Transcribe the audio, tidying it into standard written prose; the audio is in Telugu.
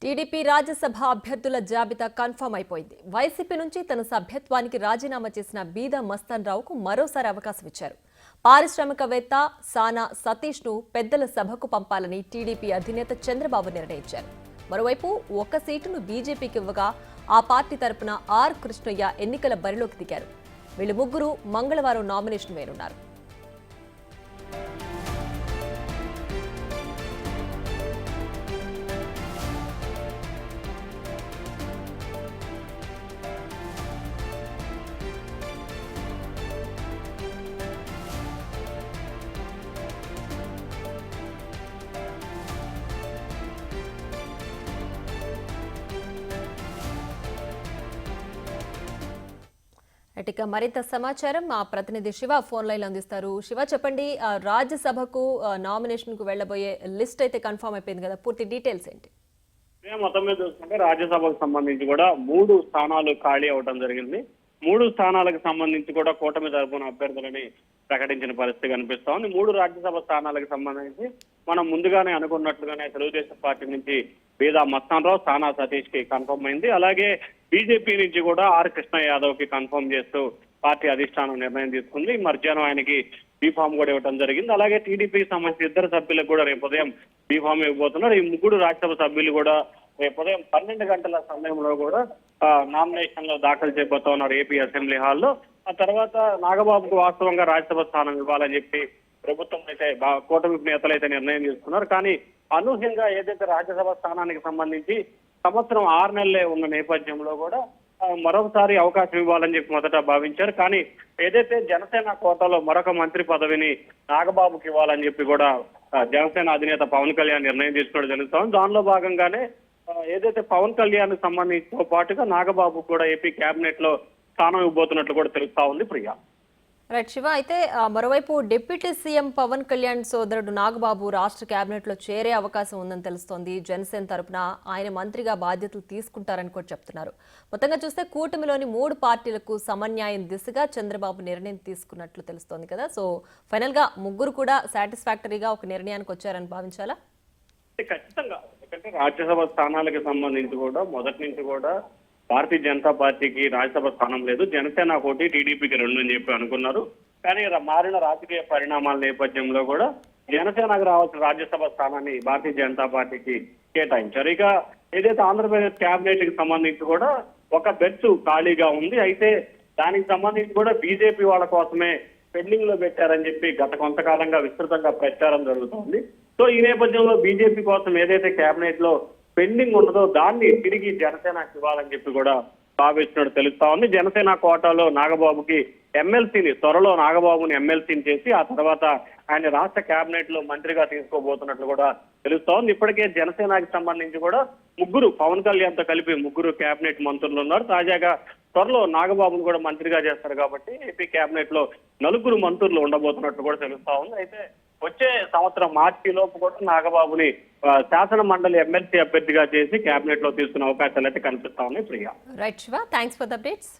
టీడీపీ రాజ్యసభ అభ్యర్థుల జాబితా కన్ఫర్మ్ అయిపోయింది. వైసీపీ నుంచి తన సభ్యత్వానికి రాజీనామా చేసిన బీదా మస్తాన్ రావుకు మరోసారి అవకాశం ఇచ్చారు. పారిశ్రామికవేత్త సానా సతీష్ ను పెద్దల సభకు పంపాలని టీడీపీ అధినేత చంద్రబాబు నిర్ణయించారు. మరోవైపు ఒక్క సీటును బీజేపీకి ఇవ్వగా ఆ పార్టీ తరపున ఆర్ కృష్ణయ్య ఎన్నికల బరిలోకి దిగారు. వీళ్ళు ముగ్గురు మంగళవారం నామినేషన్ వేయనున్నారు. ఇక మరింత సమాచారం మా ప్రతినిధి శివ ఫోన్ లైన్ అందిస్తారు. శివ, చెప్పండి, రాజ్యసభకు నామినేషన్ కు వెళ్లబోయే లిస్ట్ అయితే కన్ఫర్మ్ అయిపోయింది కదా, పూర్తి డీటెయిల్స్ ఏంటి? మొత్తం మీద చూసుకుంటే రాజ్యసభకు సంబంధించి కూడా 3 స్థానాలు ఖాళీ అవడం జరిగింది. 3 స్థానాలకు సంబంధించి కూడా కూటమి తరపున అభ్యర్థులని ప్రకటించిన పరిస్థితి కనిపిస్తా ఉంది. 3 రాజ్యసభ స్థానాలకు సంబంధించి మనం ముందుగానే అనుకున్నట్లుగానే తెలుగుదేశం పార్టీ నుంచి బీదా మస్తాన్ రావు, సానా సతీష్ కి కన్ఫర్మ్ అయింది. అలాగే బీజేపీ నుంచి కూడా ఆర్ కృష్ణ యాదవ్ కి కన్ఫర్మ్ చేస్తూ పార్టీ అధిష్టానం నిర్ణయం తీసుకుంది. మధ్యాహ్నం ఆయనకి బీఫామ్ కూడా ఇవ్వడం జరిగింది. అలాగే టీడీపీకి సంబంధించిన 2 సభ్యులకు కూడా రేపు ఉదయం బీఫామ్ ఇవ్వబోతున్నారు. ఈ 3 రాజ్యసభ సభ్యులు కూడా రేపు ఉదయం 12 గంటల సమయంలో కూడా నామినేషన్ లో దాఖలు చేయబోతా ఉన్నారు ఏపీ అసెంబ్లీ హాల్లో. ఆ తర్వాత నాగబాబుకు వాస్తవంగా రాజ్యసభ స్థానం ఇవ్వాలని చెప్పి ప్రభుత్వం అయితే కూటమి నేతలు అయితే నిర్ణయం తీసుకున్నారు. కానీ అనూహ్యంగా ఏదైతే రాజ్యసభ స్థానానికి సంబంధించి సంవత్సరం 6 నెలలే ఉన్న నేపథ్యంలో కూడా మరొకసారి అవకాశం ఇవ్వాలని చెప్పి మొదట భావించారు. కానీ ఏదైతే జనసేన కోటాలో మరొక మంత్రి పదవిని నాగబాబుకి ఇవ్వాలని చెప్పి కూడా జనసేన అధినేత పవన్ కళ్యాణ్ నిర్ణయం తీసుకోవడం జరుగుతుంది. దానిలో భాగంగానే ఏదైతే పవన్ కళ్యాణ్ సంబంధించిన పాటుగా నాగబాబు కూడా ఏపీ కేబినెట్ లో స్థానం ఇవ్వబోతున్నట్లు కూడా తెలుస్తా ఉంది. ప్రియా, రైట్ శివ, అయితే మరోవైపు డిప్యూటీ సీఎం పవన్ కళ్యాణ్ సోదరుడు నాగబాబు రాష్ట్ర కేబినెట్ లో చేరే అవకాశం ఉందని తెలుస్తోంది. జనసేన తరపున ఆయన మంత్రిగా బాధ్యతలు తీసుకుంటారని కూడా చెప్తున్నారు. మొత్తంగా చూస్తే కూటమిలోని 3 పార్టీలకు సమన్యాయం దిశగా చంద్రబాబు నిర్ణయం తీసుకున్నట్లు తెలుస్తోంది కదా. సో ఫైనల్ గా ముగ్గురు కూడా సాటిస్ఫాక్టరీగా ఒక నిర్ణయానికి వచ్చారని భావించాలా? ఖచ్చితంగా, ఎందుకంటే రాజ్యసభ స్థానాలకు సంబంధించి కూడా మొదటి నుంచి కూడా భారతీయ జనతా పార్టీకి రాజ్యసభ స్థానం లేదు, జనసేన 1, టీడీపీకి 2 అని చెప్పి అనుకున్నారు. కానీ మారిన రాజకీయ పరిణామాల నేపథ్యంలో కూడా జనసేనకు రావాల్సిన రాజ్యసభ స్థానాన్ని భారతీయ జనతా పార్టీకి కేటాయించారు. ఇక ఏదైతే ఆంధ్రప్రదేశ్ కేబినెట్ కి సంబంధించి కూడా ఒక బెర్త్ ఖాళీగా ఉంది. అయితే దానికి సంబంధించి కూడా బీజేపీ వాళ్ళ కోసమే పెండింగ్ లో పెట్టారని చెప్పి గత కొంతకాలంగా విస్తృతంగా ప్రచారం జరుగుతోంది. సో ఈ నేపథ్యంలో బీజేపీ కోసం ఏదైతే కేబినెట్ లో పెండింగ్ ఉన్నదో దాన్ని తిరిగి జనసేనకు ఇవ్వాలని చెప్పి కూడా భావిస్తున్నట్టు తెలుస్తా ఉంది. జనసేన కోటాలో నాగబాబుకి ఎమ్మెల్సీని త్వరలో నాగబాబుని ఎమ్మెల్సీని చేసి ఆ తర్వాత ఆయన రాష్ట్ర కేబినెట్ లో మంత్రిగా తీసుకోబోతున్నట్లు కూడా తెలుస్తా ఉంది. ఇప్పటికే జనసేనకి సంబంధించి కూడా 3 పవన్ కళ్యాణ్ తో కలిపి 3 కేబినెట్ మంత్రులు ఉన్నారు. తాజాగా త్వరలో నాగబాబును కూడా మంత్రిగా చేస్తారు కాబట్టి ఏపీ కేబినెట్ లో 4 మంత్రులు ఉండబోతున్నట్లు కూడా తెలుస్తా ఉంది. అయితే వచ్చే సంవత్సరం మార్చి లోపు కూడా నాగబాబుని శాసన మండలి ఎమ్మెల్సీ అభ్యర్థిగా చేసి కేబినెట్ లో తీసుకునే అవకాశాలు అయితే కనిపిస్తా ఉన్నాయి. Priya, right Shiva, thanks for the updates.